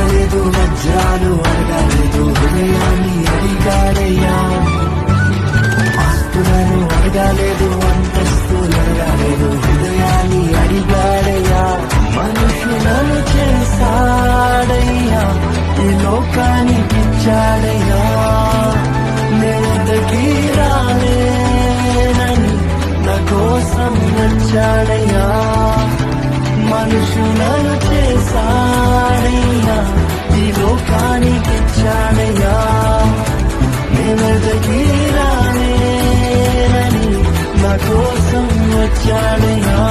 అడగలేదు, వజ్రాలు అడగలేదు, హృదయాన్ని అడిగాడయ్యా. ఆస్తులను అడగలేదు, అంతస్తులు అడగలేదు, హృదయాన్ని అడిగాడయ్యా. మనుషులను చేశాడయ్యా, ఈ లోకానికి ఇచ్చాడయ్యా. నేనెంతకీ రాలేనని నా కోసం వచ్చాడయ్యా. మనుషులను చేశాడయ్యా, ఈ లోకానికి ఇచ్చాడయ్యా. నేనెంతకీ రాలేనని నా కోసం వచ్చాడయ్యా.